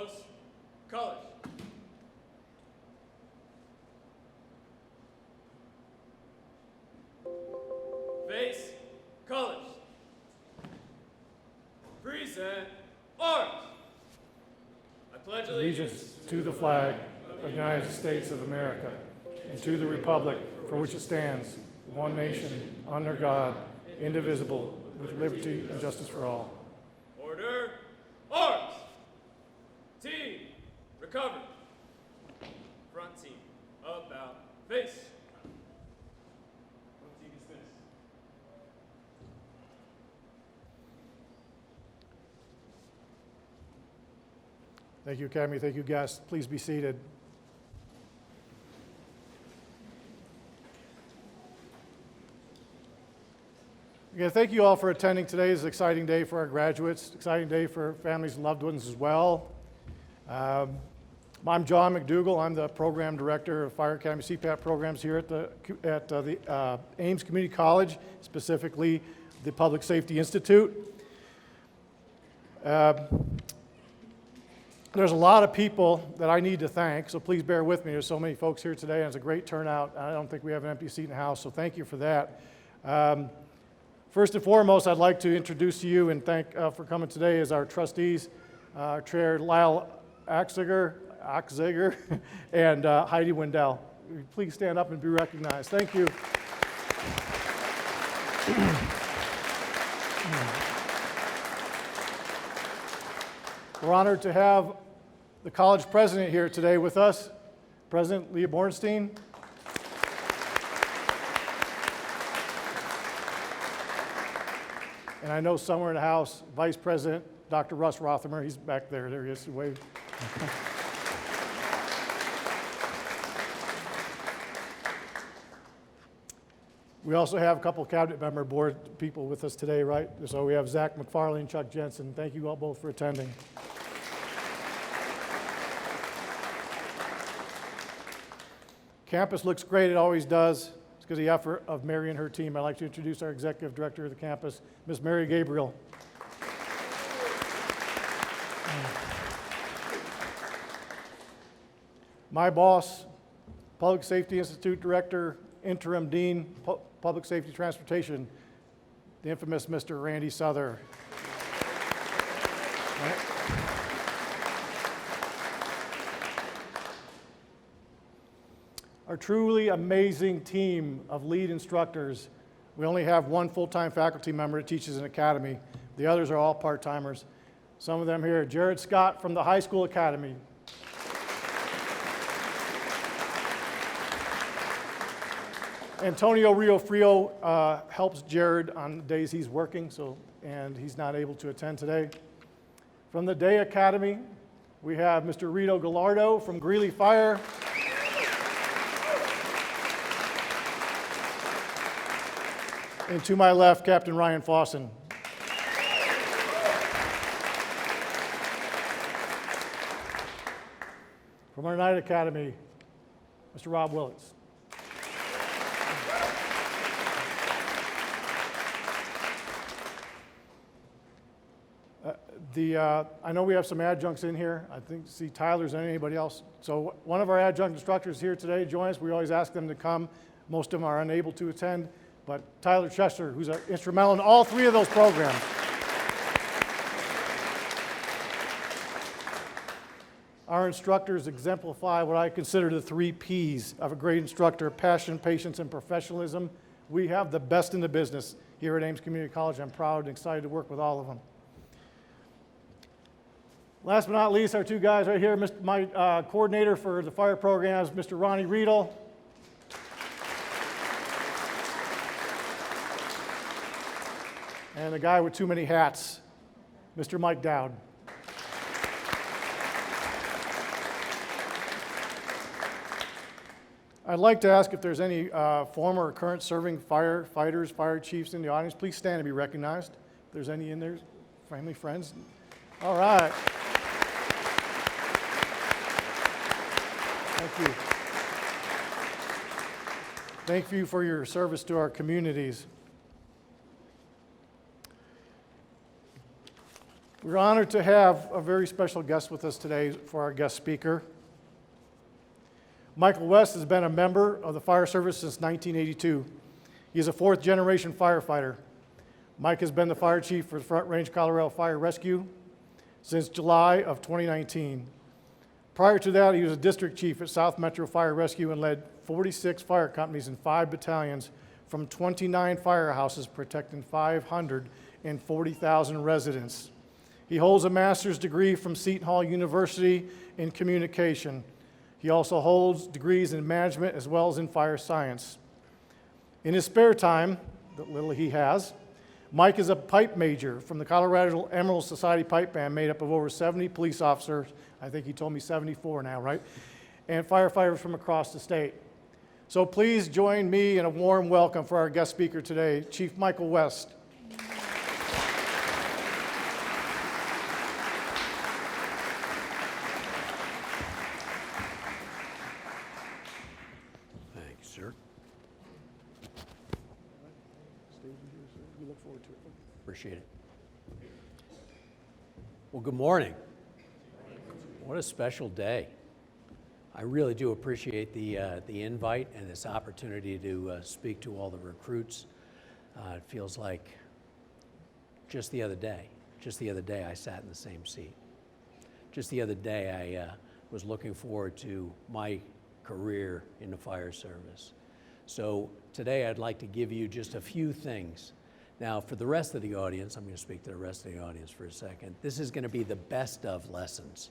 Close. Colors. Face. Colors. Present. Arms. I pledge Allegiance to the flag of the United States of America and to the republic for which it stands, one nation, under God, indivisible, with liberty and justice for all. Order. Arms. Team. Recover. Front team. About. Face. Front team is finished. Thank you, Academy. Thank you, guests. Please be seated. Again, thank you all for attending today's exciting day for our graduates, exciting day for families and loved ones as well. I'm John McDougall. I'm the program director of Fire Academy CPAP programs here at the Ames Community College, specifically the Public Safety Institute. There's a lot of people that I need to thank, so please bear with me. There's so many folks here today, and it's a great turnout. I don't think we have an empty seat in the house, so thank you for that. First and foremost, I'd like to introduce to you and thank for coming today as our trustees, Chair Lyle Axziger and Heidi Wendell. Please stand up and be recognized. Thank you. We're honored to have the college president here today with us, President Leah Bornstein. And I know somewhere in the house, Vice President Dr. Russ Rothermer. He's back there. There he is. Wave. We also have a couple of cabinet member board people with us today, right? So we have Zach McFarlane, Chuck Jensen. Thank you all both for attending. Campus looks great. It always does. It's because of the effort of Mary and her team. I'd like to introduce our executive director of the campus, Ms. Mary Gabriel. My boss, Public Safety Institute Director, Interim Dean, Public Safety Transportation, the infamous Mr. Randy Souther. Our truly amazing team of lead instructors. We only have one full-time faculty member that teaches in Academy. The others are all part-timers. Some of them here, Jared Scott from the High School Academy. Antonio Riofrio helps Jared on the days he's working, and he's not able to attend today. From the Day Academy, we have Mr. Rito Gallardo from Greeley Fire. And to my left, Captain Ryan Fawson. From our Night Academy, Mr. Rob Willits. I know we have some adjuncts in here. I think, see Tyler's and anybody else. So one of our adjunct instructors here today join us. We always ask them to come. Most of them are unable to attend. But Tyler Chester, who's instrumental in all three of those programs. Our instructors exemplify what I consider the 3 Ps of a great instructor: passion, patience, and professionalism. We have the best in the business here at Ames Community College. I'm proud and excited to work with all of them. Last but not least, our 2 guys right here, my coordinator for the fire programs, Mr. Ronnie Riedel. And the guy with too many hats, Mr. Mike Dowd. I'd like to ask if there's any former or current serving firefighters, fire chiefs in the audience. Please stand and be recognized. If there's any in there, family, friends. All right. Thank you. Thank you for your service to our communities. We're honored to have a very special guest with us today for our guest speaker. Michael West has been a member of the fire service since 1982. He is a fourth-generation firefighter. Mike has been the fire chief for Front Range Colorado Fire Rescue since July of 2019. Prior to that, he was a district chief at South Metro Fire Rescue and led 46 fire companies in 5 battalions from 29 firehouses protecting 540,000 residents. He holds a master's degree from Seton Hall University in communication. He also holds degrees in management as well as in fire science. In his spare time, the little he has, Mike is a pipe major from the Colorado Emerald Society Pipe Band made up of over 70 police officers, I think he told me 74 now, right? And firefighters from across the state. So please join me in a warm welcome for our guest speaker today, Chief Michael West. Thank you, sir. We look forward to it. Appreciate it. Well, good morning. What a special day. I really do appreciate the invite and this opportunity to speak to all the recruits. It feels like just the other day I sat in the same seat. Just the other day I was looking forward to my career in the fire service. So today I'd like to give you just a few things. Now, for the rest of the audience, I'm going to speak to the rest of the audience for a second. This is going to be the best of lessons.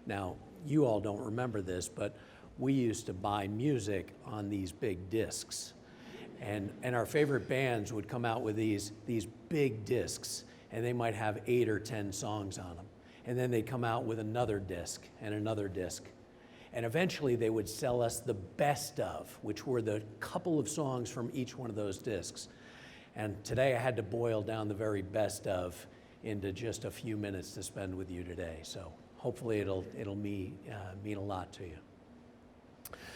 Now, you all don't remember this, but we used to buy music on these big discs. And our favorite bands would come out with these big discs, and they might have 8 or 10 songs on them. And then they'd come out with another disc and another disc. And eventually they would sell us the best of, which were the couple of songs from each one of those discs. And today I had to boil down the very best of into just a few minutes to spend with you today. So hopefully it'll mean a lot to you.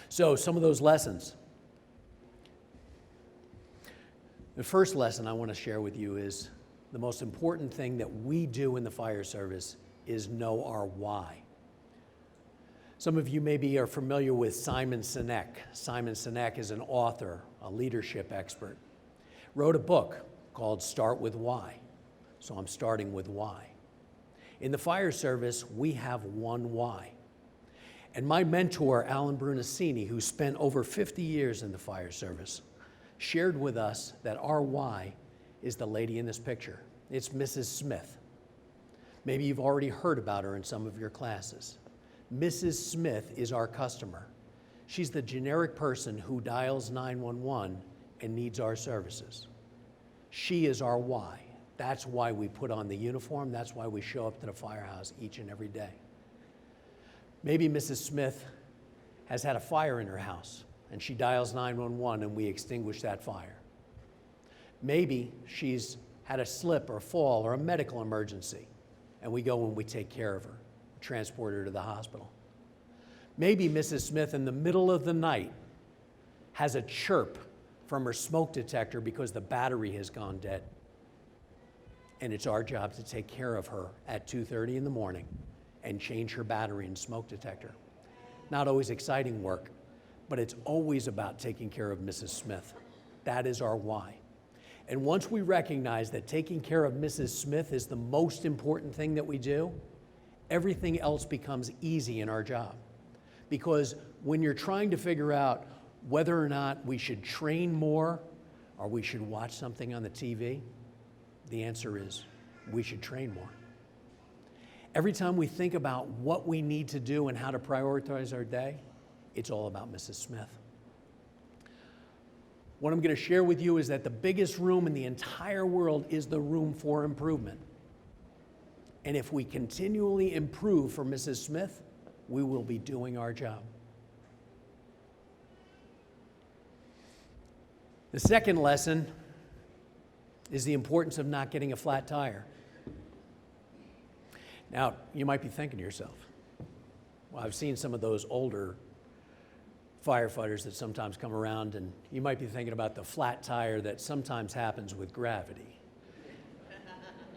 So some of those lessons. The first lesson I want to share with you is the most important thing that we do in the fire service is know our why. Some of you maybe are familiar with Simon Sinek. Simon Sinek is an author, a leadership expert. Wrote a book called Start With Why. So I'm starting with why. In the fire service, we have one why. And my mentor, Alan Brunacini, who spent over 50 years in the fire service, shared with us that our why is the lady in this picture. It's Mrs. Smith. Maybe you've already heard about her in some of your classes. Mrs. Smith is our customer. She's the generic person who dials 911 and needs our services. She is our why. That's why we put on the uniform. That's why we show up to the firehouse each and every day. Maybe Mrs. Smith has had a fire in her house and she dials 911 and we extinguish that fire. Maybe she's had a slip or fall or a medical emergency and we go and we take care of her, transport her to the hospital. Maybe Mrs. Smith in the middle of the night has a chirp from her smoke detector because the battery has gone dead. And it's our job to take care of her at 2:30 in the morning and change her battery and smoke detector. Not always exciting work, but it's always about taking care of Mrs. Smith. That is our why. And once we recognize that taking care of Mrs. Smith is the most important thing that we do, everything else becomes easy in our job. Because when you're trying to figure out whether or not we should train more or we should watch something on the TV, the answer is we should train more. Every time we think about what we need to do and how to prioritize our day, it's all about Mrs. Smith. What I'm going to share with you is that the biggest room in the entire world is the room for improvement. And if we continually improve for Mrs. Smith, we will be doing our job. The second lesson is the importance of not getting a flat tire. Now, you might be thinking to yourself, well, I've seen some of those older firefighters that sometimes come around, and you might be thinking about the flat tire that sometimes happens with gravity.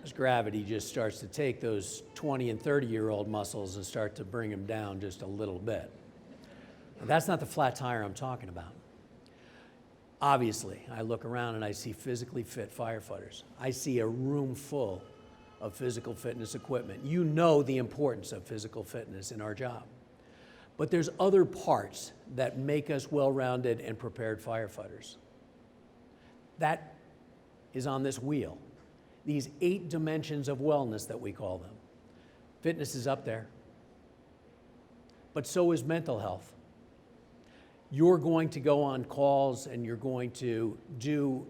as gravity just starts to take those 20 and 30-year-old muscles and start to bring them down just a little bit. Now, that's not the flat tire I'm talking about. Obviously, I look around and I see physically fit firefighters. I see a room full of physical fitness equipment. You know the importance of physical fitness in our job. But there's other parts that make us well-rounded and prepared firefighters. That is on this wheel. These 8 dimensions of wellness that we call them. Fitness is up there, but so is mental health. You're going to go on calls and you're going to do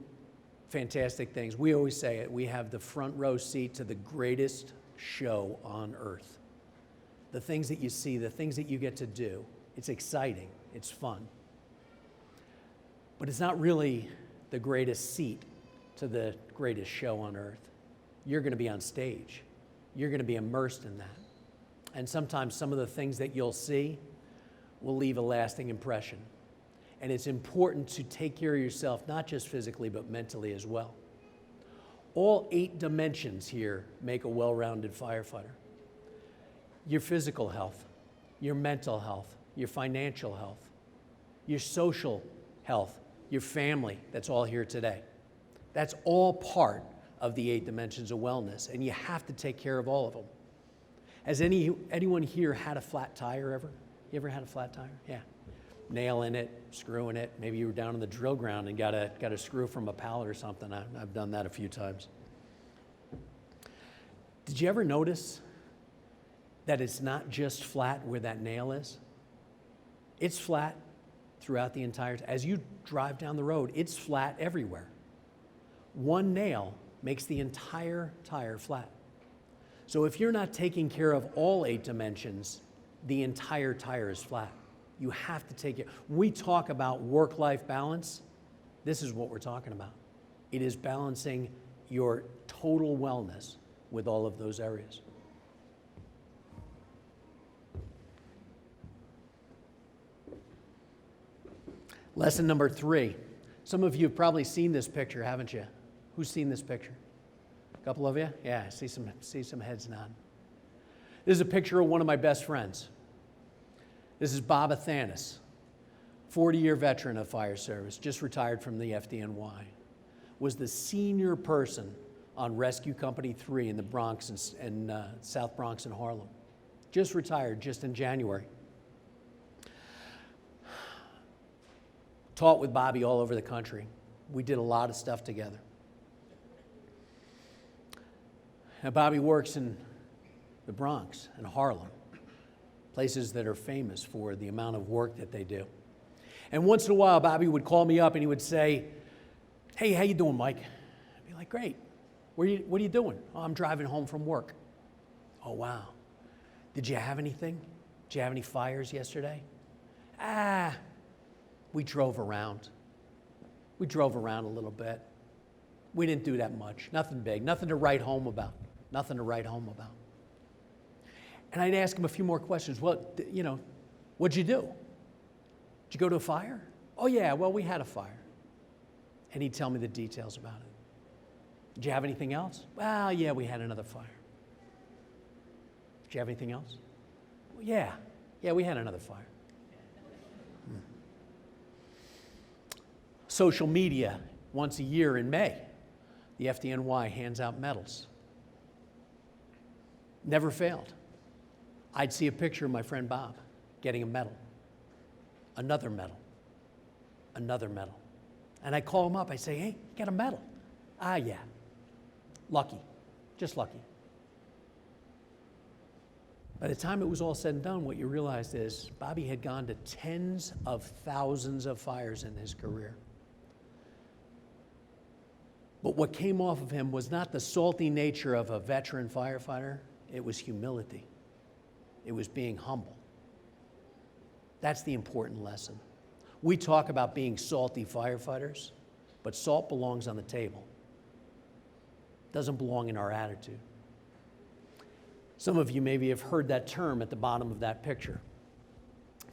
fantastic things. We always say it, we have the front row seat to the greatest show on earth. The things that you see, the things that you get to do, it's exciting, it's fun. But it's not really the greatest seat to the greatest show on earth. You're going to be on stage. You're going to be immersed in that. And sometimes some of the things that you'll see will leave a lasting impression. And it's important to take care of yourself, not just physically, but mentally as well. All 8 dimensions here make a well-rounded firefighter. Your physical health, your mental health, your financial health, your social health, your family, that's all here today. That's all part of the 8 dimensions of wellness, and you have to take care of all of them. Has anyone here had a flat tire ever? You ever had a flat tire? Yeah. Nail in it, screw in it. Maybe you were down in the drill ground and got a screw from a pallet or something. I've done that a few times. Did you ever notice that it's not just flat where that nail is? It's flat throughout the entire time. As you drive down the road, it's flat everywhere. One nail makes the entire tire flat. So if you're not taking care of all 8 dimensions, the entire tire is flat. You have to take it. When we talk about work-life balance, this is what we're talking about. It is balancing your total wellness with all of those areas. Lesson number 3. Some of you have probably seen this picture, haven't you? Who's seen this picture? A couple of you? Yeah, I see some heads nodding. This is a picture of one of my best friends. This is Bob Athanas, 40-year veteran of fire service, just retired from the FDNY. Was the senior person on Rescue Company 3 in the Bronx and South Bronx and Harlem. Just retired just in January. Taught with Bobby all over the country. We did a lot of stuff together. Now, Bobby works in the Bronx and Harlem, places that are famous for the amount of work that they do. And once in a while, Bobby would call me up and he would say, "Hey, how you doing, Mike?" I'd be like, "Great. What are you doing?" "Oh, I'm driving home from work." "Oh, wow. Did you have anything? Did you have any fires yesterday?" We drove around. We drove around a little bit. We didn't do that much. Nothing big. Nothing to write home about. Nothing to write home about. And I'd ask him a few more questions. "Well, what'd you do? Did you go to a fire?" "Oh, yeah, well, we had a fire." And he'd tell me the details about it. "Did you have anything else?" "Well, yeah, we had another fire." "Did you have anything else?" "Well, yeah, we had another fire." Social media, once a year in May, the FDNY hands out medals. Never failed. I'd see a picture of my friend Bob getting a medal, another medal, another medal. And I call him up, I say, "Hey, you got a medal?" "Ah, yeah. Lucky, just lucky." By the time it was all said and done, what you realized is Bobby had gone to tens of thousands of fires in his career. But what came off of him was not the salty nature of a veteran firefighter, it was humility. It was being humble. That's the important lesson. We talk about being salty firefighters, but salt belongs on the table. It doesn't belong in our attitude. Some of you maybe have heard that term at the bottom of that picture.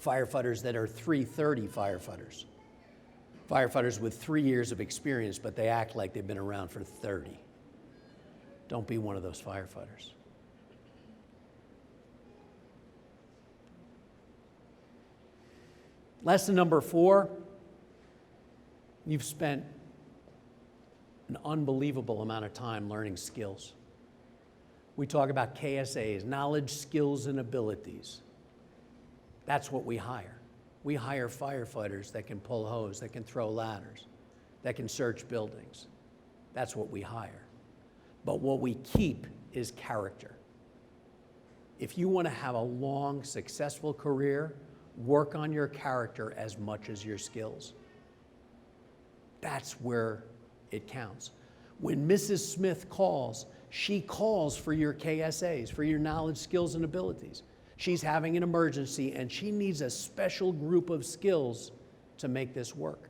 Firefighters that are 330 firefighters. Firefighters with 3 years of experience, but they act like they've been around for 30. Don't be one of those firefighters. Lesson number 4, you've spent an unbelievable amount of time learning skills. We talk about KSAs, knowledge, skills, and abilities. That's what we hire. We hire firefighters that can pull hose, that can throw ladders, that can search buildings. That's what we hire. But what we keep is character. If you want to have a long, successful career, work on your character as much as your skills. That's where it counts. When Mrs. Smith calls, she calls for your KSAs, for your knowledge, skills, and abilities. She's having an emergency and she needs a special group of skills to make this work.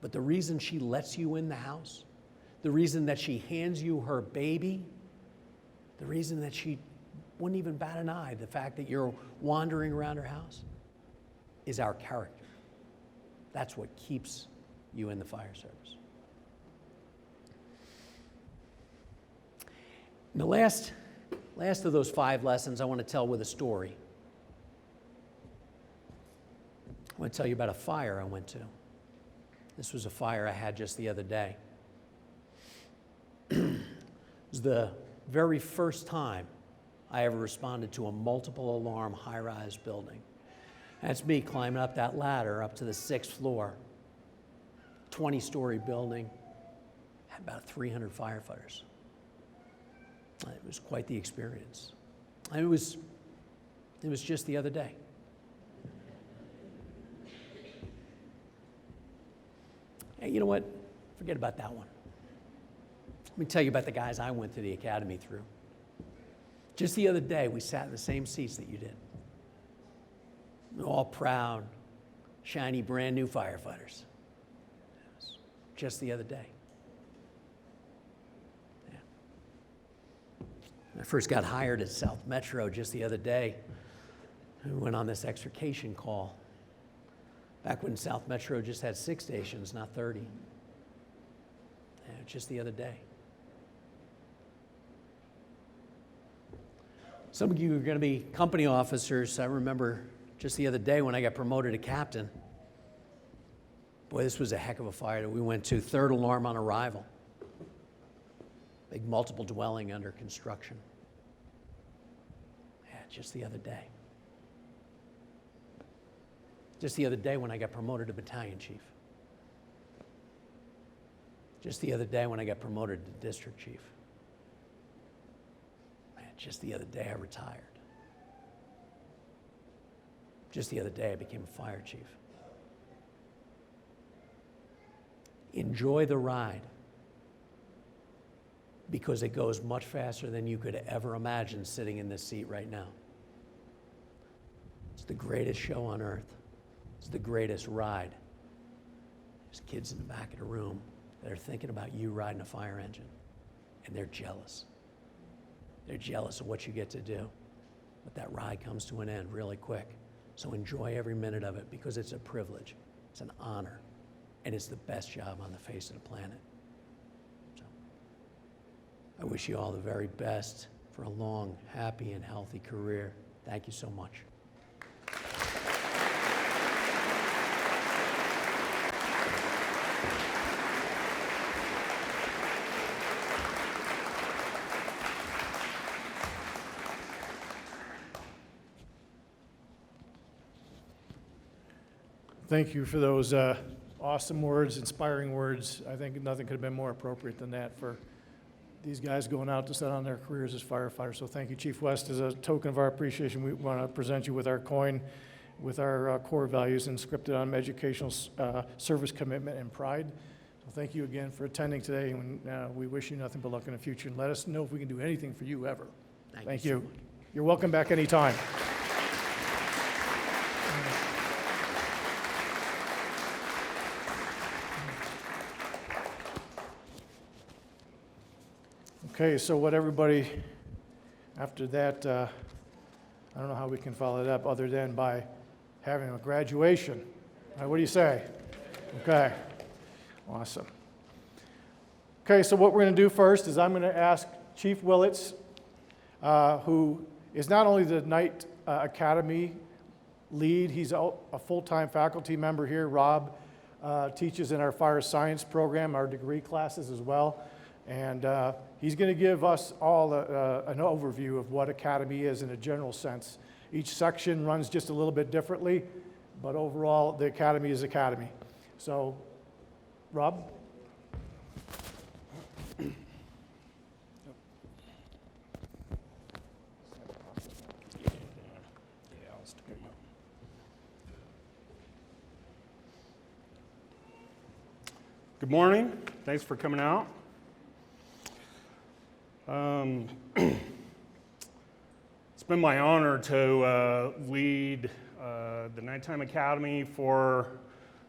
But the reason she lets you in the house, the reason that she hands you her baby, the reason that she wouldn't even bat an eye, the fact that you're wandering around her house, is our character. That's what keeps you in the fire service. And the last of those 5 lessons I want to tell with a story. I want to tell you about a fire I went to. This was a fire I had just the other day. It was the very first time I ever responded to a multiple alarm high-rise building. That's me climbing up that ladder up to the 6th floor, 20-story building, had about 300 firefighters. It was quite the experience. And it was just the other day. Hey, you know what? Forget about that one. Let me tell you about the guys I went to the academy through. Just the other day, we sat in the same seats that you did. We're all proud, shiny, brand new firefighters. It was just the other day. Yeah. When I first got hired at South Metro just the other day, we went on this extrication call. Back when South Metro just had 6 stations, not 30. Yeah, just the other day. Some of you are going to be company officers. I remember just the other day when I got promoted to captain. Boy, this was a heck of a fire that we went to. 3rd alarm on arrival. Big multiple dwelling under construction. Yeah, just the other day. Just the other day when I got promoted to battalion chief. Just the other day when I got promoted to district chief. Man, just the other day I retired. Just the other day I became a fire chief. Enjoy the ride, because it goes much faster than you could ever imagine sitting in this seat right now. It's the greatest show on earth. It's the greatest ride. There's kids in the back of the room that are thinking about you riding a fire engine, and they're jealous. They're jealous of what you get to do. But that ride comes to an end really quick. So enjoy every minute of it, because it's a privilege, it's an honor, and it's the best job on the face of the planet. So I wish you all the very best for a long, happy, and healthy career. Thank you so much. Thank you for those awesome words, inspiring words. I think nothing could have been more appropriate than that for these guys going out to set on their careers as firefighters. So thank you, Chief West. As a token of our appreciation, we want to present you with our coin with our core values inscripted on educational service commitment and pride. So thank you again for attending today, and we wish you nothing but luck in the future, and let us know if we can do anything for you ever. Thank you. So much. You're welcome back anytime. Okay, so what everybody, after that, I don't know how we can follow it up other than by having a graduation. What do you say? Okay, awesome. Okay, so what we're going to do first is I'm going to ask Chief Willits, who is not only the Knight Academy lead, he's a full-time faculty member here. Rob teaches in our fire science program, our degree classes as well. And he's going to give us all an overview of what Academy is in a general sense. Each section runs just a little bit differently, but overall, the Academy is Academy. So, Rob? Good morning. Thanks for coming out. It's been my honor to lead the Nighttime Academy for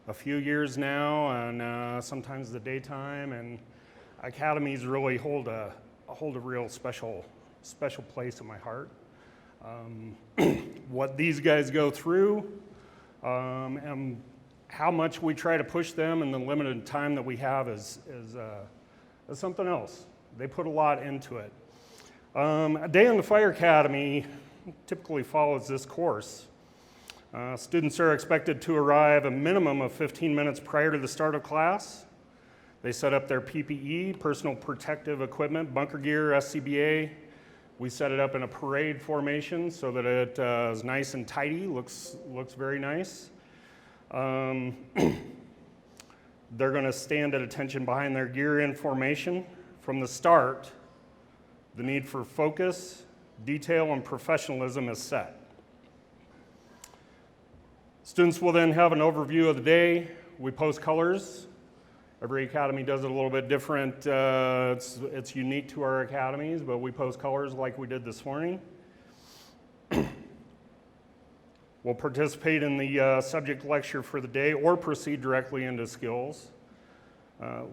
a few years now, and sometimes the daytime. And academies really hold a real special place in my heart. What these guys go through, and how much we try to push them in the limited time that we have is something else. They put a lot into it. A day in the Fire Academy typically follows this course. Students are expected to arrive a minimum of 15 minutes prior to the start of class. They set up their PPE, personal protective equipment, bunker gear, SCBA. We set it up in a parade formation so that it is nice and tidy, looks very nice. They're going to stand at attention behind their gear in formation. From the start, the need for focus, detail, and professionalism is set. Students will then have an overview of the day. We post colors. Every academy does it a little bit different. It's unique to our academies, but we post colors like we did this morning. We'll participate in the subject lecture for the day or proceed directly into skills.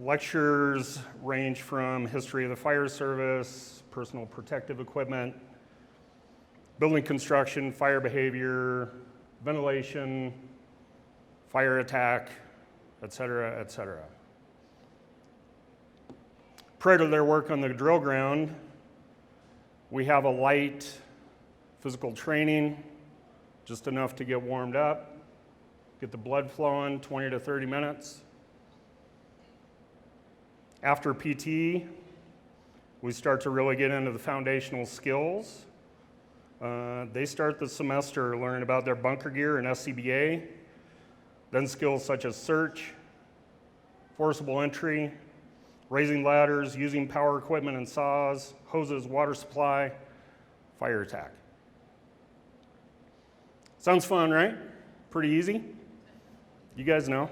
Lectures range from history of the fire service, personal protective equipment, building construction, fire behavior, ventilation, fire attack, et cetera, et cetera. Prior to their work on the drill ground, we have a light physical training, just enough to get warmed up, get the blood flowing, 20 to 30 minutes. After PT, we start to really get into the foundational skills. They start the semester learning about their bunker gear and SCBA, then skills such as search, forcible entry, raising ladders, using power equipment and saws, hoses, water supply, fire attack. Sounds fun, right? Pretty easy? You guys know.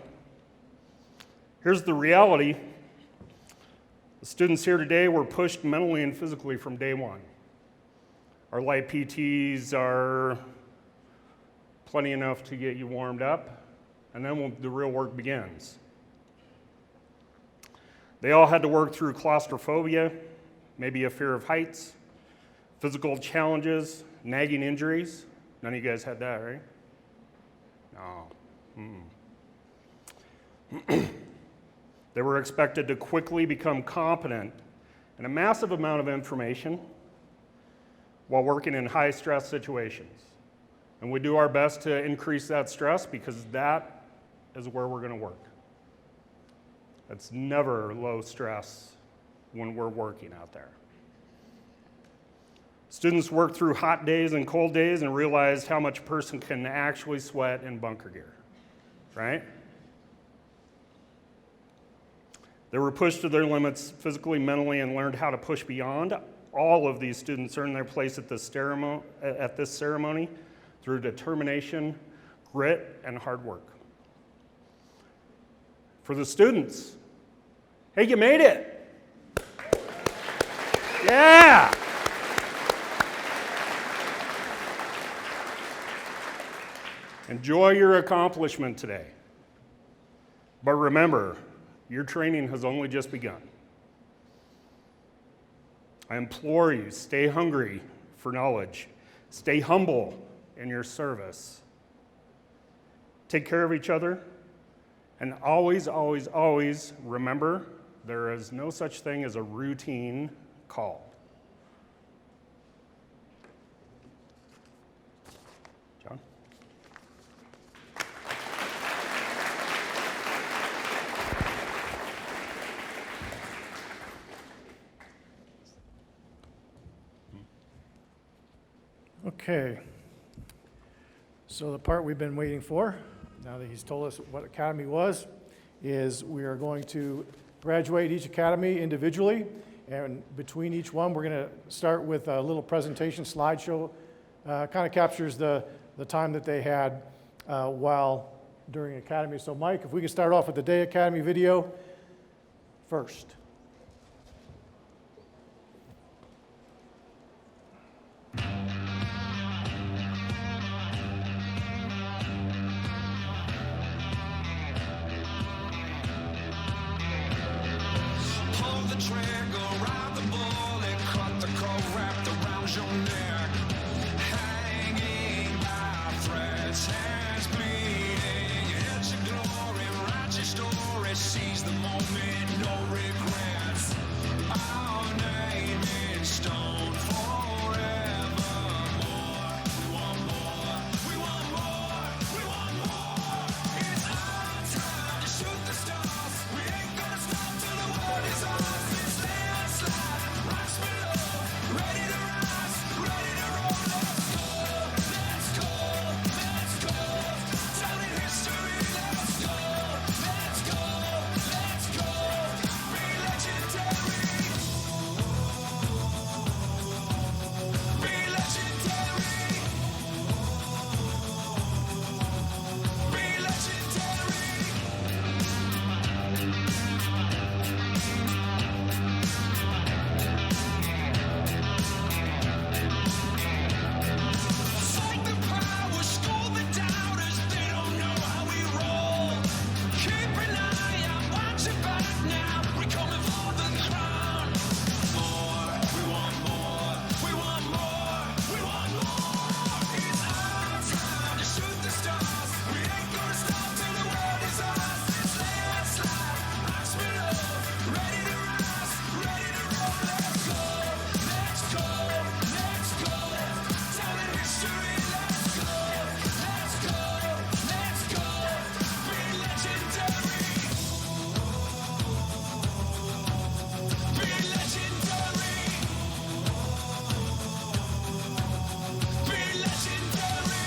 Here's the reality. The students here today were pushed mentally and physically from day one. Our light PTs are plenty enough to get you warmed up, and then the real work begins. They all had to work through claustrophobia, maybe a fear of heights, physical challenges, nagging injuries. None of you guys had that, right? No. They were expected to quickly become competent in a massive amount of information while working in high-stress situations. And we do our best to increase that stress because that is where we're going to work. It's never low stress when we're working out there. Students worked through hot days and cold days and realized how much a person can actually sweat in bunker gear, right? They were pushed to their limits physically, mentally, and learned how to push beyond. All of these students earned their place at this ceremony through determination, grit, and hard work. For the students, hey, you made it! Yeah! Enjoy your accomplishment today. But remember, your training has only just begun. I implore you, stay hungry for knowledge. Stay humble in your service. Take care of each other. And always, always, always remember There is no such thing as a routine call. John? Okay. So the part we've been waiting for, now that he's told us what academy was, is we are going to graduate each academy individually, and between each one, we're going to start with a little presentation slideshow. Kind of captures the time that they had while during academy. So Mike, if we could start off with the Day Academy video first. Pull the trigger, ride the bullet, cut the cord wrapped around your neck. Hanging by threads, hands bleeding. It's your glory, write your story, seize the moment, no regrets. Our name in stone forevermore. We want more, we want more, we want more. It's our time to shoot the stars. We ain't gonna stop till the world is ours. It's landslide, rocks below, ready to rise, ready to roll. Let's go, let's go, let's go. Telling history, let's go, let's go, let's go. Be legendary. Be legendary. Be legendary. Fight the power, school the doubters, they don't know how we roll. Keep an eye out, watch your back now, we coming for the crown. More, we want more, we want more, we want more. It's our time to shoot the stars, we ain't gonna stop till the world is ours. It's landslide, rocks below, ready to rise, ready to roll. Let's go, let's go, let's go. Telling history, let's go, let's go, let's go. Be legendary. Be legendary. Be legendary.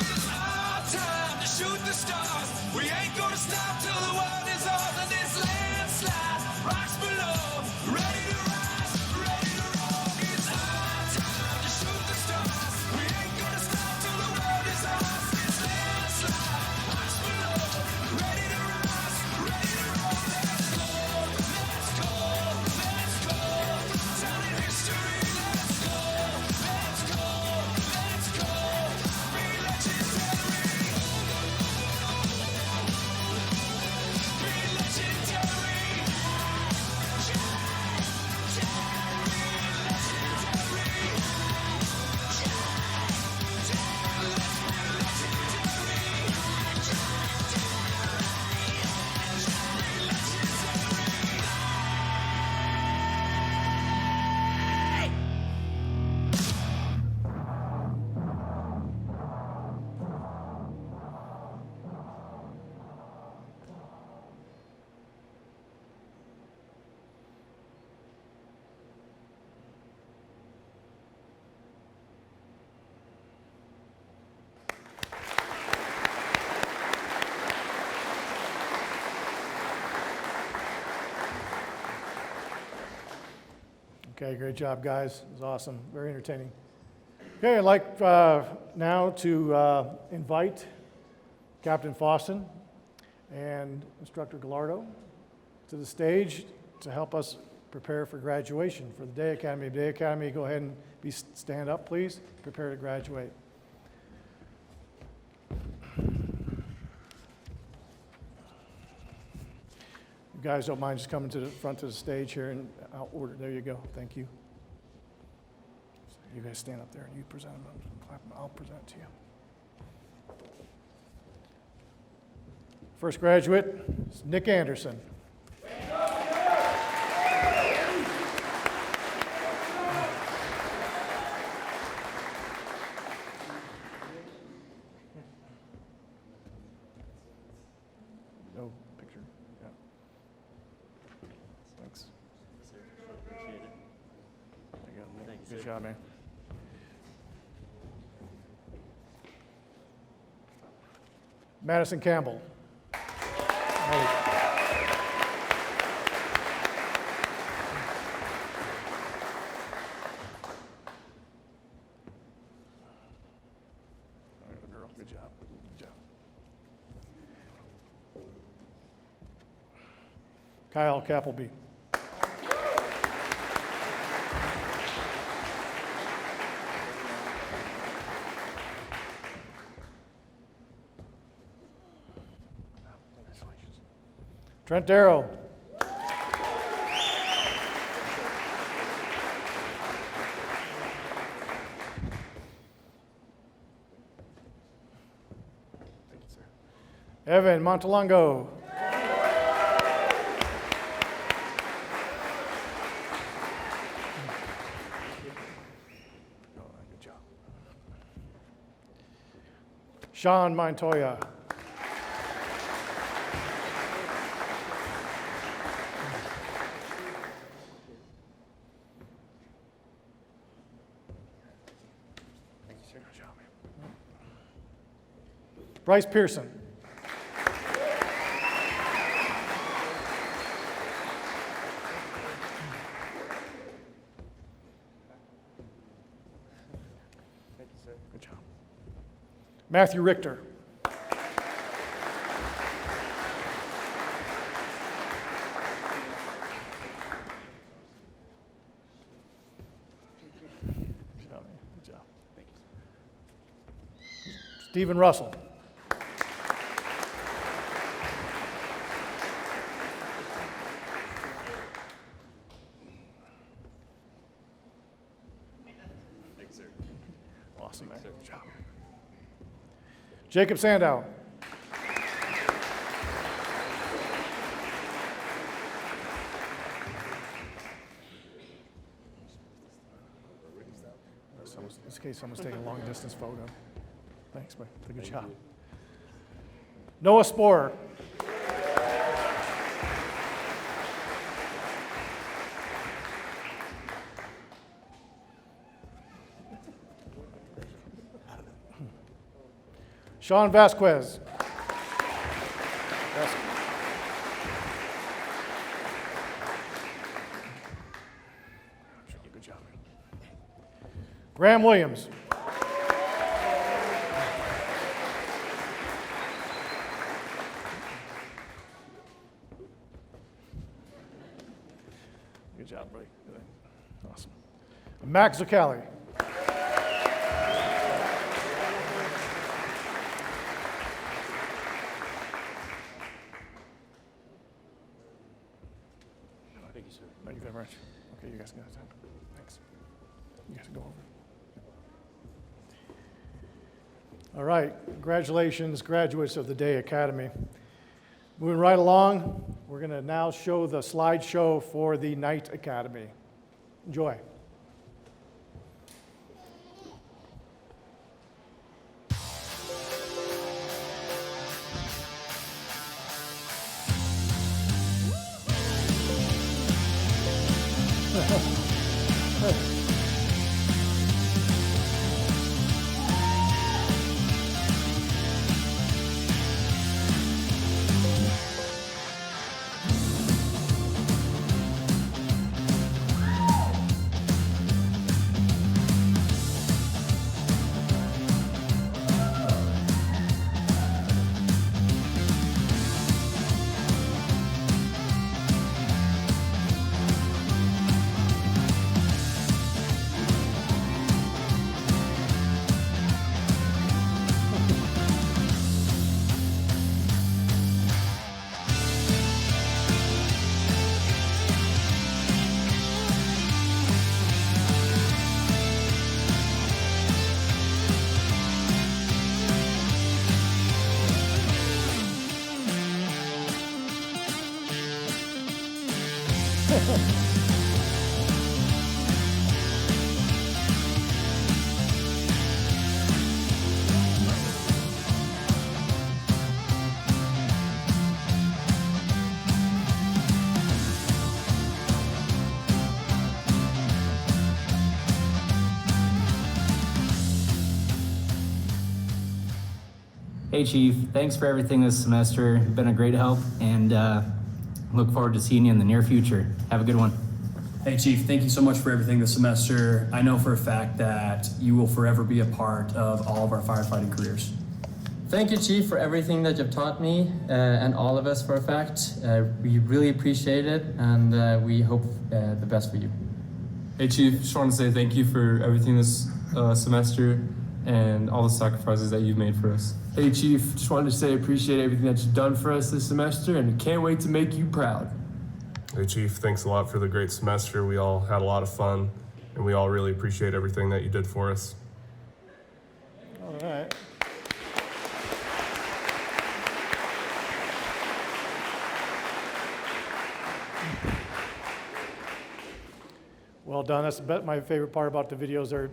It's our time to shoot the stars. We ain't gonna stop till the world is ours. And this landslide, rocks below, ready to rise, ready to roll. It's our time to shoot the stars. We ain't gonna stop till the world is ours. It's landslide, rocks below, ready to rise, ready to roll. Let's go, let's go, let's go. Telling history, let's go, let's go, let's go. Be legendary. Be legendary. Okay, great job, guys. It was awesome, very entertaining. Okay, I'd like now to invite Captain Fawston and Instructor Gallardo to the stage to help us prepare for graduation for the Day Academy. Day Academy, go ahead and stand up, please. Prepare to graduate. You guys don't mind just coming to the front of the stage here and I'll order. There you go. Thank you. You guys stand up there and you present them. I'll present to you. First graduate is Nick Anderson. No picture? Yeah. Thanks. There you go, Nick. Good job, man. Madison Campbell. Girl, good job. Good job. Kyle Cappleby. Trent Darrow. Evan Montalongo. Good job. Sean Montoya. Bryce Pearson. Good job. Matthew Richter. Good job, man. Good job. Thank you. Stephen Russell. Awesome, man. Good job. Jacob Sandow. In this case, someone's taking a long distance photo. Thanks, man. Good job. Noah Sporer. Sean Vasquez. Good job. Graham Williams. Good job, buddy. Awesome. Max Zuccalli. Thank you, sir. Thank you very much. Okay, you guys got time. Thanks. You guys go over. All right, congratulations, graduates of the Day Academy. Moving right along, we're going to now show the slideshow for the Night Academy. Enjoy. Hey Chief, thanks for everything this semester. You've been a great help, and look forward to seeing you in the near future. Have a good one. Hey Chief, thank you so much for everything this semester. I know for a fact that you will forever be a part of all of our firefighting careers. Thank you, Chief, for everything that you've taught me and all of us for a fact. We really appreciate it, and we hope the best for you. Hey Chief, just want to say thank you for everything this semester and all the sacrifices that you've made for us. Hey Chief, just wanted to say I appreciate everything that you've done for us this semester and can't wait to make you proud. Hey Chief, thanks a lot for the great semester. We all had a lot of fun and we all really appreciate everything that you did for us. All right. Well done. That's my favorite part about the videos. They're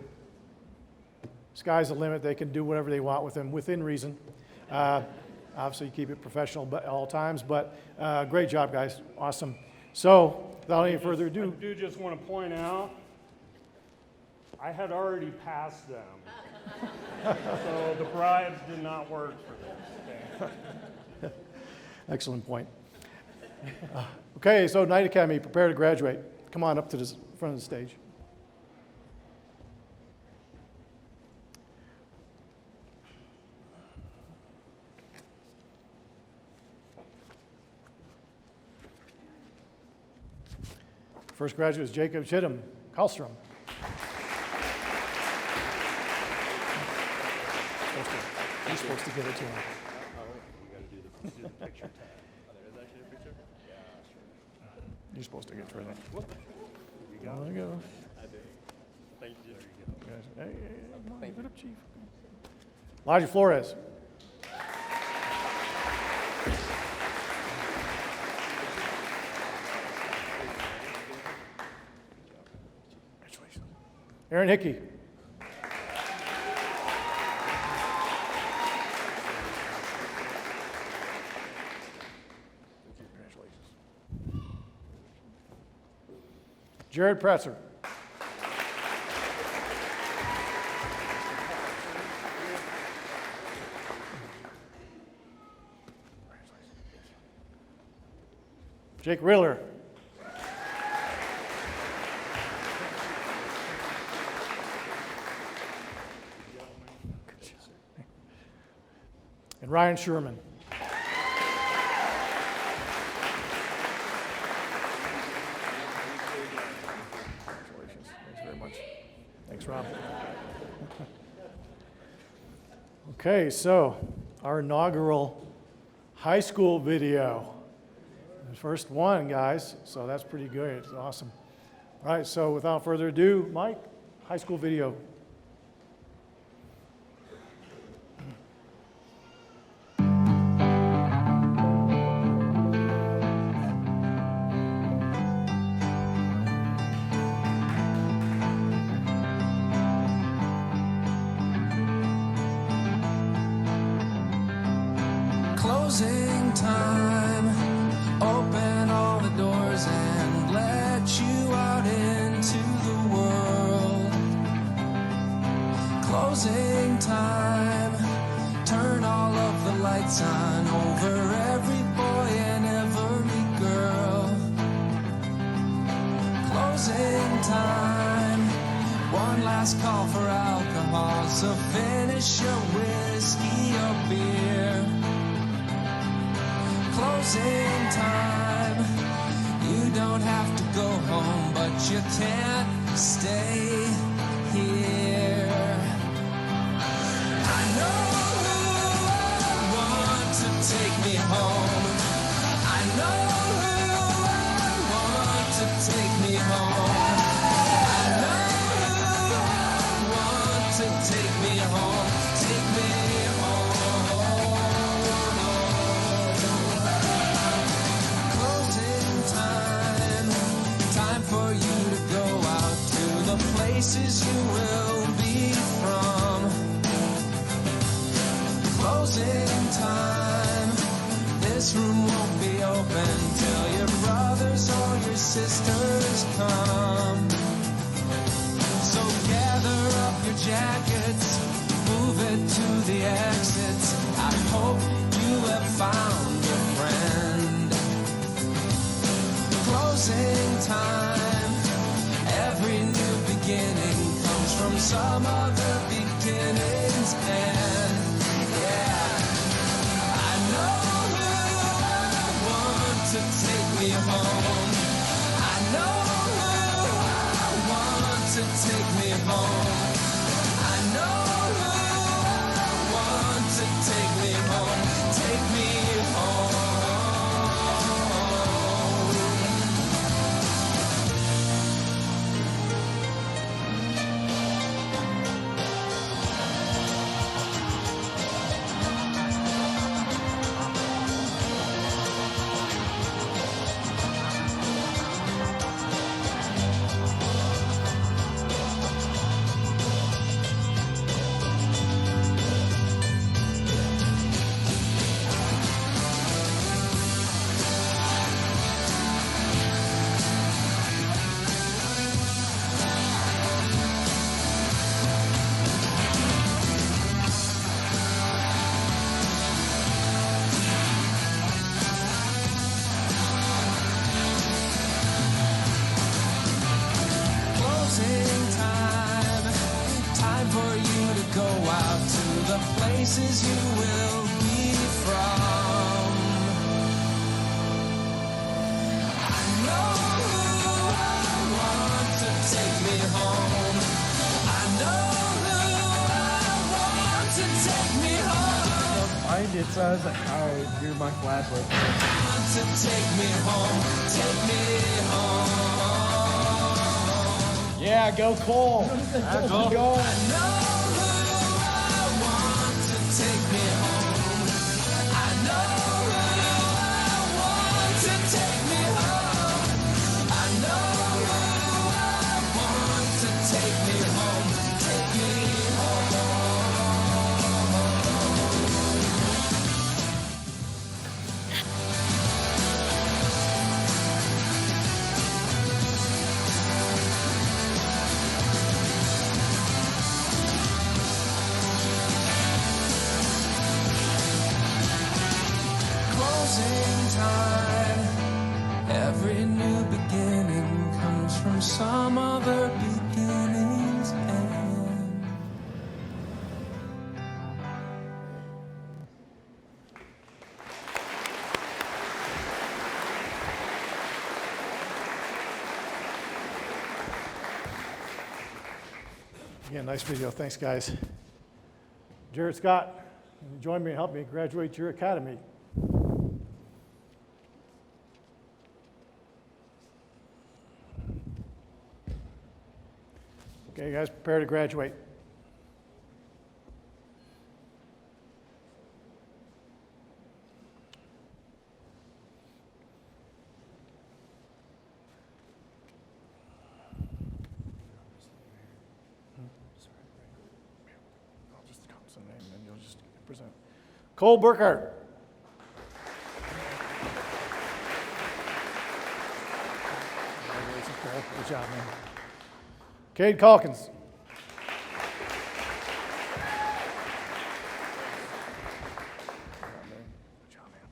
sky's the limit. They can do whatever they want with them within reason. Obviously, keep it professional at all times, but great job, guys. Awesome. So, without any further ado, I do just want to point out, I had already passed them. So the bribes did not work for this. Okay? excellent point. Okay, so Knight Academy, prepare to graduate. Come on up to the front of the stage. First graduate is Jacob Chittum, Karlstrom. You're supposed to give it to him. You're supposed to get rid of it. There you go. Thank you. Hey, come on, give it up, Chief. Elijah Flores. Aaron Hickey. Congratulations. Jared Presser. Jake Riller. And Ryan Sherman. Congratulations. Thanks very much. Thanks, Rob. Okay, so our inaugural high school video. The first one, guys, so that's pretty good. It's awesome. All right, so without further ado, Mike, high school video. Closing time, open all the doors and let you out into the world. Closing time, turn all of the lights on over every boy and every girl. Closing time, one last call for alcohol, so finish your whiskey or beer. Closing time, you don't have to go home, but you can't stay here. I know who I want to take me home. I know who I want to take me home. I know who I want to take me home. Take me home. Closing time, places you will be from. Closing time. This room won't be open till your brothers or your sisters come. So gather up your jackets, move it to the exits. I hope you have found your friend. Closing time. Every new beginning comes from some other beginning's end. Yeah, I know who I want to take me home. I know who I want to take me home. I know who I want to take me home. Take me home. Closing time. Time for you to go out to the places you will be from. I know who I want to take me home. I know who I want to take me home. Find it says how you're my flashlight. Want to take me home. Take me home. Yeah, go Cole. Go. I know who I want to take me home. I know who I want to take me home. I know who I want to take me home. Take me home. Closing time. Every new beginning comes from some other beginning's end. Again, nice video. Thanks, guys. Jared Scott, join me and help me graduate your academy. Okay, guys, prepare to graduate. I'll just count some names and then you'll just present. Cole Burkhart. Congratulations, Cole. Good job, man. Cade Calkins. Good job, man.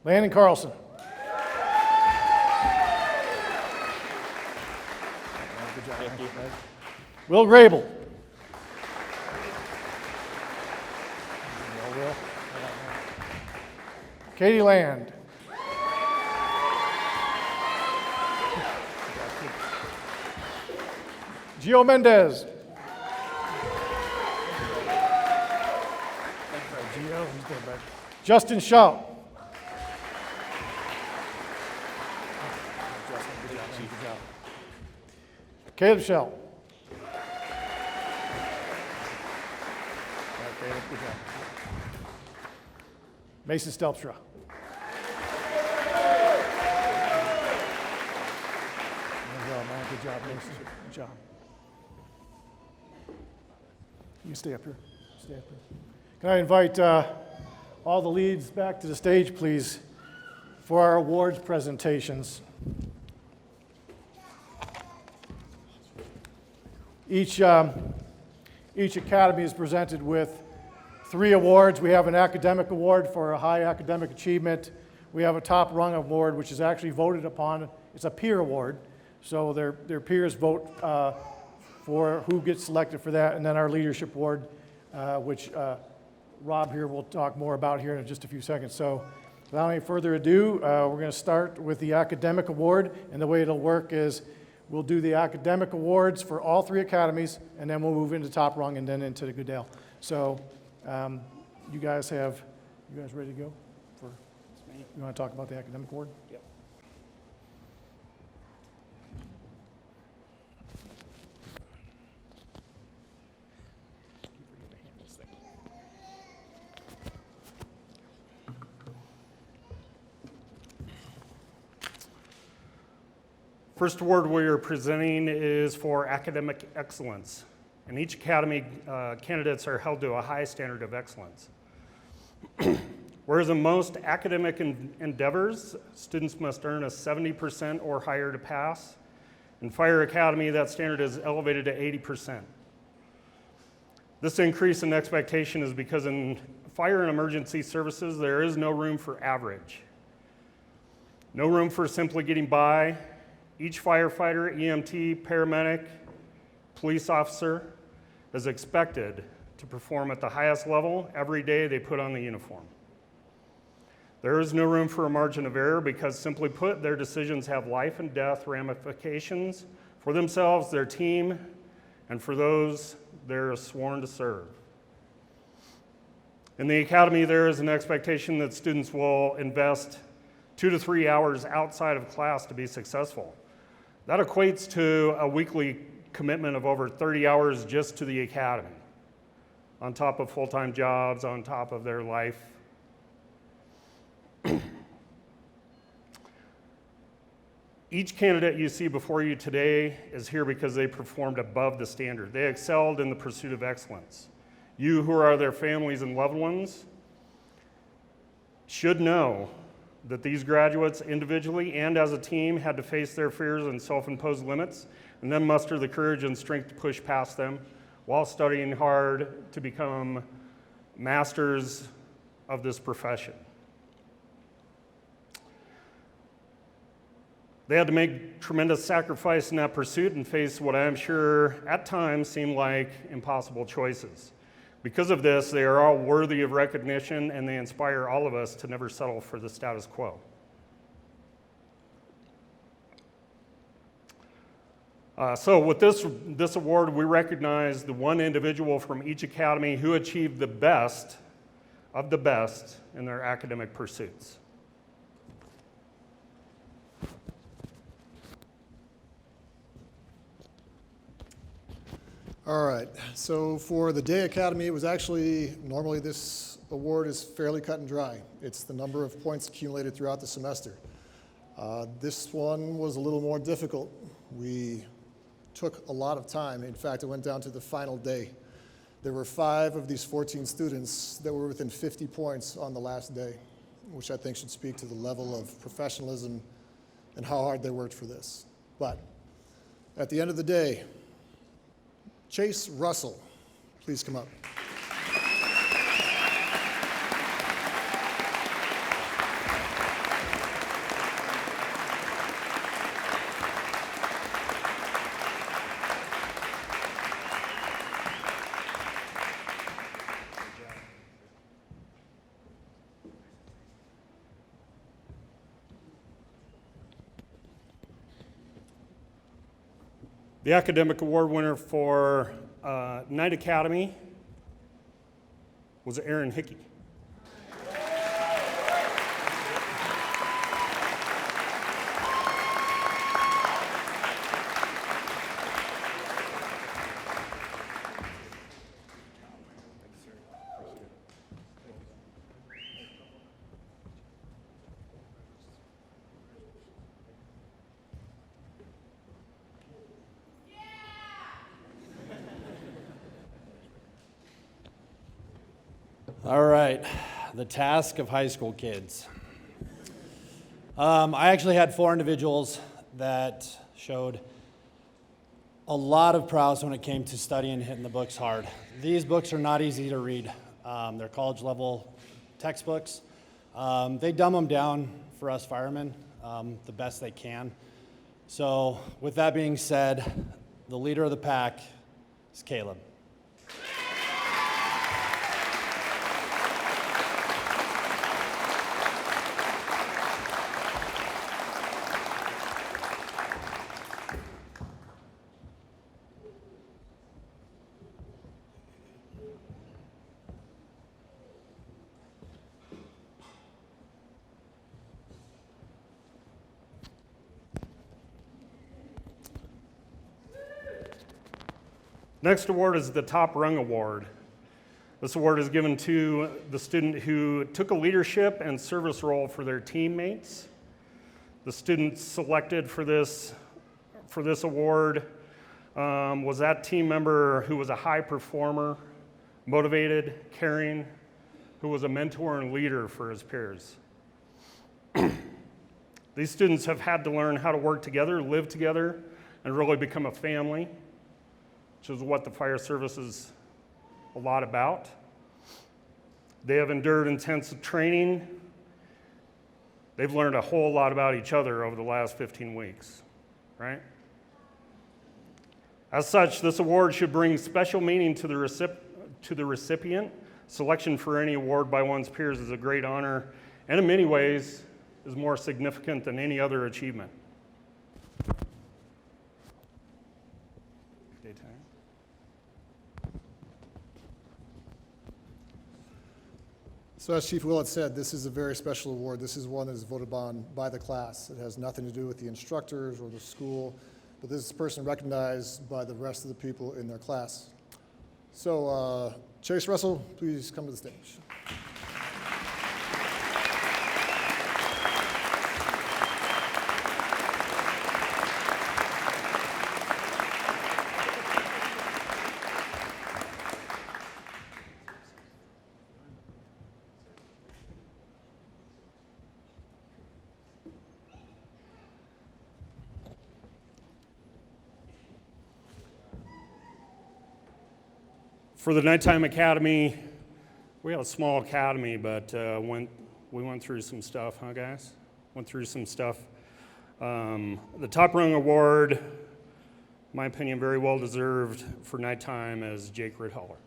Landon Carlson. Good job. Thank you. Will Grable. Will. Katie Land. Gio Mendez. Gio, he's going back. Justin Shaw. Good job. Caleb Shell. Caleb, good job. Mason Stelpstra. Good job, man. Good Good job, Mason. Good job. You can stay up here. Stay up here. Can I invite all the leads back to the stage, please, for our awards presentations. Each academy is presented with 3 awards. We have an academic award for a high academic achievement. We have a top rung award, which is actually voted upon. It's a peer award, so their peers vote for who gets selected for that, and then our leadership award, which Rob here will talk more about here in just a few seconds. So without any further ado, we're going to start with the academic award, and the way it'll work is we'll do the academic awards for all 3 academies, and then we'll move into top rung and then into the Goodale. So you guys ready to go? You want to talk about the academic award? Yep. First award we are presenting is for academic excellence. In each academy, candidates are held to a high standard of excellence. Whereas in most academic endeavors, students must earn a 70% or higher to pass. In Fire Academy, that standard is elevated to 80%. This increase in expectation is because in fire and emergency services, there is no room for average. No room for simply getting by. Each firefighter, EMT, paramedic, police officer is expected to perform at the highest level every day they put on the uniform. There is no room for a margin of error because, simply put, their decisions have life and death ramifications for themselves, their team, and for those they're sworn to serve. In the academy, there is an expectation that students will invest 2 to 3 hours outside of class to be successful. That equates to a weekly commitment of over 30 hours just to the academy, on top of full-time jobs, on top of their life. Each candidate you see before you today is here because they performed above the standard. They excelled in the pursuit of excellence. You, who are their families and loved ones, should know that these graduates individually and as a team had to face their fears and self-imposed limits and then muster the courage and strength to push past them while studying hard to become masters of this profession. They had to make tremendous sacrifice in that pursuit and face what I am sure at times seemed like impossible choices. Because of this, they are all worthy of recognition, and they inspire all of us to never settle for the status quo. So with this award, we recognize the one individual from each academy who achieved the best of the best in their academic pursuits. All right, so for the Day Academy, it was actually, normally this award is fairly cut and dry. It's the number of points accumulated throughout the semester. This one was a little more difficult. We took a lot of time. In fact, it went down to the final day. There were 5 of these 14 students that were within 50 points on the last day, which I think should speak to the level of professionalism and how hard they worked for this. But at the end of the day, Chase Russell, please come up. The academic award winner for Night Academy was Aaron Hickey. All right, the task of high school kids. I actually had 4 individuals that showed a lot of prowess when it came to studying and hitting the books hard. These books are not easy to read. They're college level textbooks. They dumb them down for us firemen the best they can. So with that being said, the leader of the pack is Caleb. Next award is the Top Rung Award. This award is given to the student who took a leadership and service role for their teammates. The student selected for this award was that team member who was a high performer, motivated, caring, who was a mentor and leader for his peers. These students have had to learn how to work together, live together, and really become a family, which is what the fire service is a lot about. They have endured intensive training. They've learned a whole lot about each other over the last 15 weeks, right? As such, this award should bring special meaning to the recipient. Selection for any award by one's peers is a great honor, and in many ways is more significant than any other achievement. So as Chief Willett said, this is a very special award. This is one that is voted on by the class. It has nothing to do with the instructors or the school, but this is a person recognized by the rest of the people in their class. So Chase Russell, please come to the stage. For the Nighttime Academy, we have a small academy, but we went through some stuff, huh, guys? Went through some stuff. The Top Rung Award, in my opinion, very well deserved for nighttime as Jake Rithaller.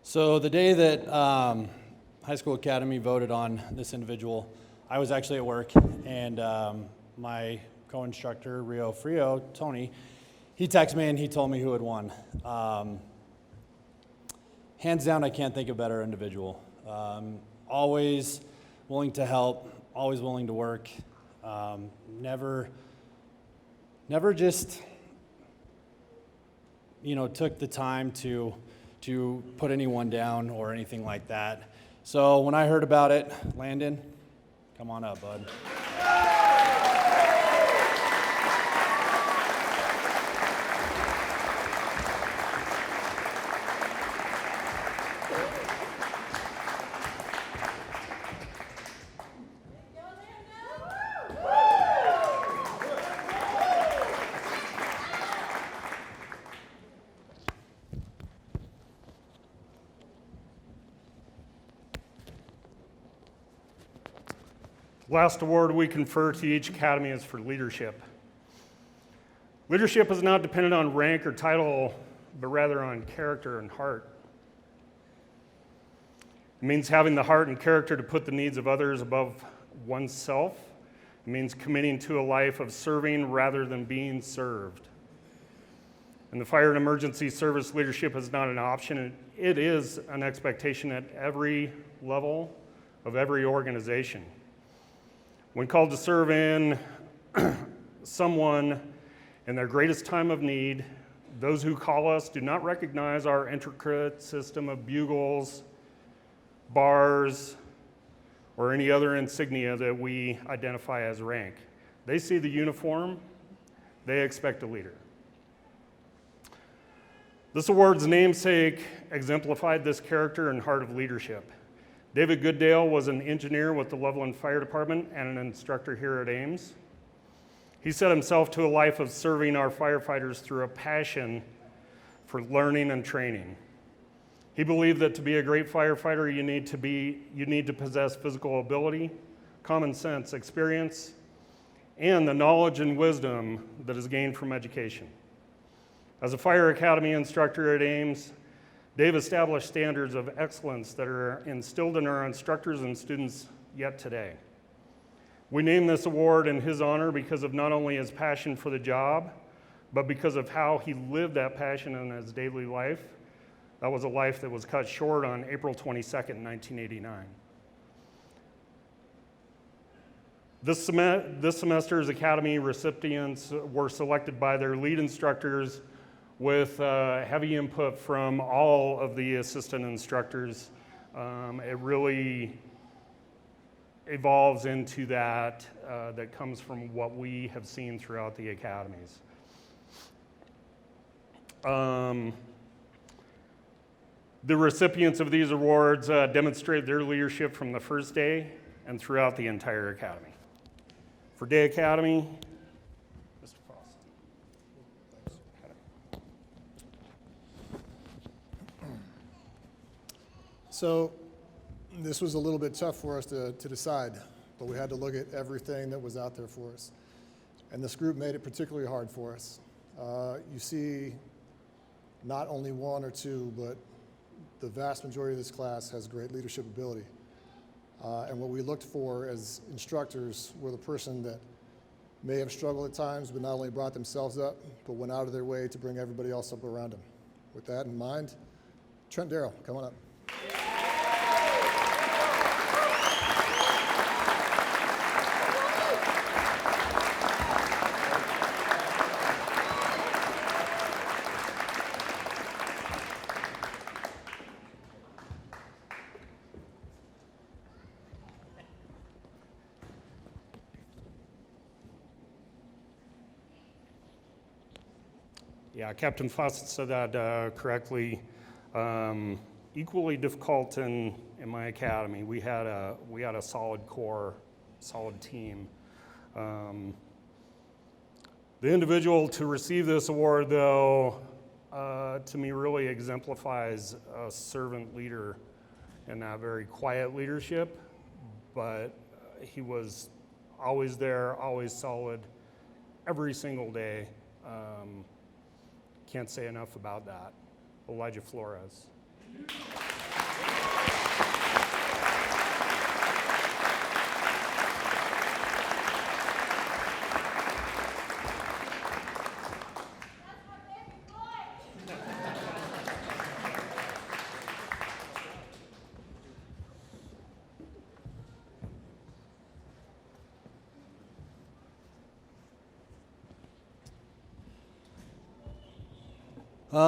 So the day that High School Academy voted on this individual, I was actually at work, and my co-instructor, Rio Frio, Tony, he texted me and he told me who had won. Hands down, I can't think of a better individual. Always willing to help, always willing to work, never just, took the time to put anyone down or anything like that. So when I heard about it, Landon, come on up, bud. Last award we confer to each academy is for leadership. Leadership is not dependent on rank or title, but rather on character and heart. It means having the heart and character to put the needs of others above oneself. It means committing to a life of serving rather than being served. In the fire and emergency service, leadership is not an option. It is an expectation at every level of every organization. When called to serve in someone in their greatest time of need, those who call us do not recognize our intricate system of bugles, bars, or any other insignia that we identify as rank. They see the uniform, they expect a leader. This award's namesake exemplified this character and heart of leadership. David Goodale was an engineer with the Loveland Fire Department and an instructor here at Ames. He set himself to a life of serving our firefighters through a passion for learning and training. He believed that to be a great firefighter, you need to possess physical ability, common sense, experience, and the knowledge and wisdom that is gained from education. As a fire academy instructor at Ames, Dave established standards of excellence that are instilled in our instructors and students yet today. We named this award in his honor because of not only his passion for the job, but because of how he lived that passion in his daily life. That was a life that was cut short on April 22nd, 1989. This semester's Academy recipients were selected by their lead instructors with heavy input from all of the assistant instructors. It really evolves into that comes from what we have seen throughout the academies. The recipients of these awards demonstrated their leadership from the first day and throughout the entire academy. For Day Academy, Mr. Frost. So this was a little bit tough for us to decide, but we had to look at everything that was out there for us. And this group made it particularly hard for us. You see not only one or two, but the vast majority of this class has great leadership ability. And what we looked for as instructors were the person that may have struggled at times, but not only brought themselves up, but went out of their way to bring everybody else up around them. With that in mind, Trent Darrow, come on up. Yeah, Captain Fawcett said that correctly. Equally difficult in my academy. We had a solid core, solid team. The individual to receive this award, though, to me really exemplifies a servant leader and that very quiet leadership, but he was always there, always solid, every single day. Can't say enough about that. Elijah Flores.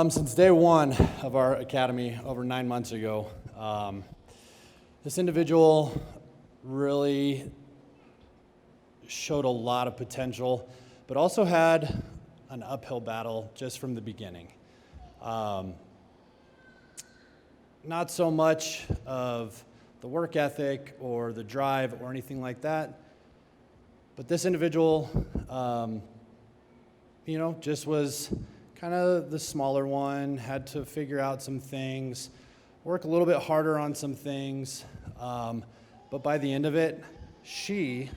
Since day one of our academy over 9 months ago, this individual really showed a lot of potential, but also had an uphill battle just from the beginning. Not so much of the work ethic or the drive or anything like that, but this individual, just was kind of the smaller one, had to figure out some things, work a little bit harder on some things, but by the end of it, she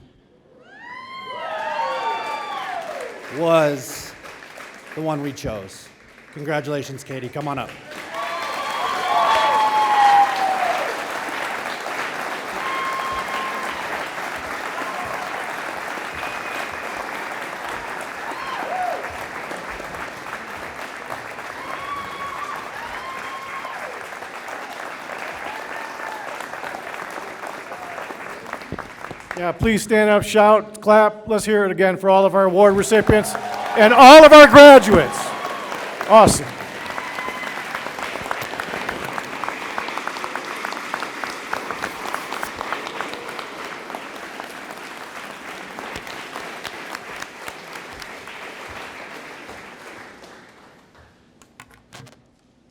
was the one we chose. Congratulations, Katie. Come on up. Yeah, please stand up, shout, clap. Let's hear it again for all of our award recipients and all of our graduates. Awesome.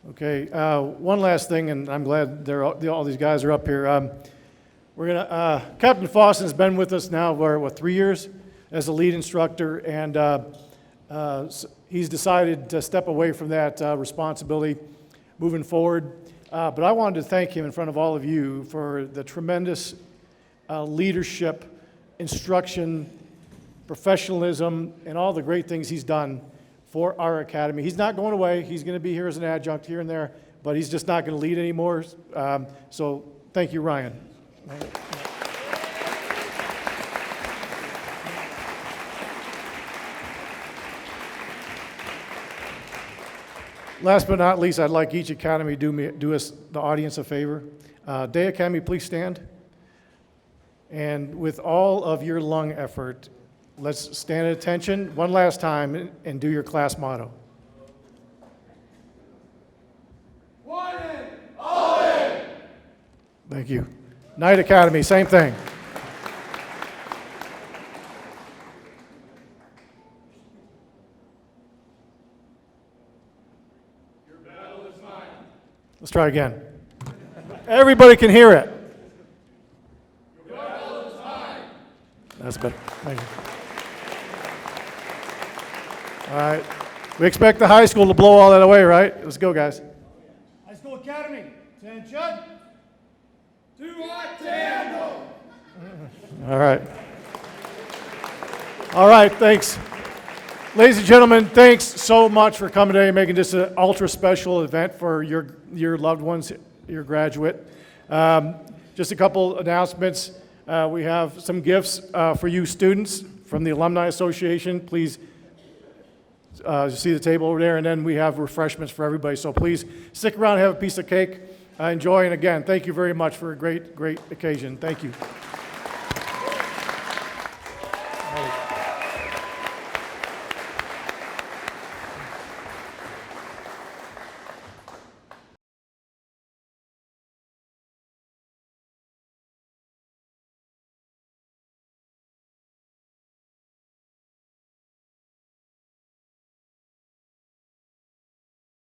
Okay, one last thing, and I'm glad all these guys are up here. Captain Fossen has been with us now for 3 years as a lead instructor, and he's decided to step away from that responsibility moving forward. But I wanted to thank him in front of all of you for the tremendous leadership, instruction, professionalism, and all the great things he's done for our academy. He's not going away. He's going to be here as an adjunct here and there, but he's just not going to lead anymore. So thank you, Ryan. Last but not least, I'd like each academy to do us, the audience, a favor. Day Academy, please stand. And with all of your lung effort, let's stand at attention one last time and do your class motto. One in, all in. Thank you. Night Academy, same thing. Your battle is mine. Let's try again. Everybody can hear it. Your battle is mine. That's better. Thank you. All right. We expect the high school to blow all that away, right? Let's go, guys. High School Academy, attention. All right. All right, thanks. Ladies and gentlemen, thanks so much for coming today and making this an ultra special event for your loved ones, your graduate. Just a couple announcements. We have some gifts for you students from the Alumni Association. Please see the table over there, and then we have refreshments for everybody. So please stick around and have a piece of cake. Enjoy, and again, thank you very much for a great, great occasion. Thank you.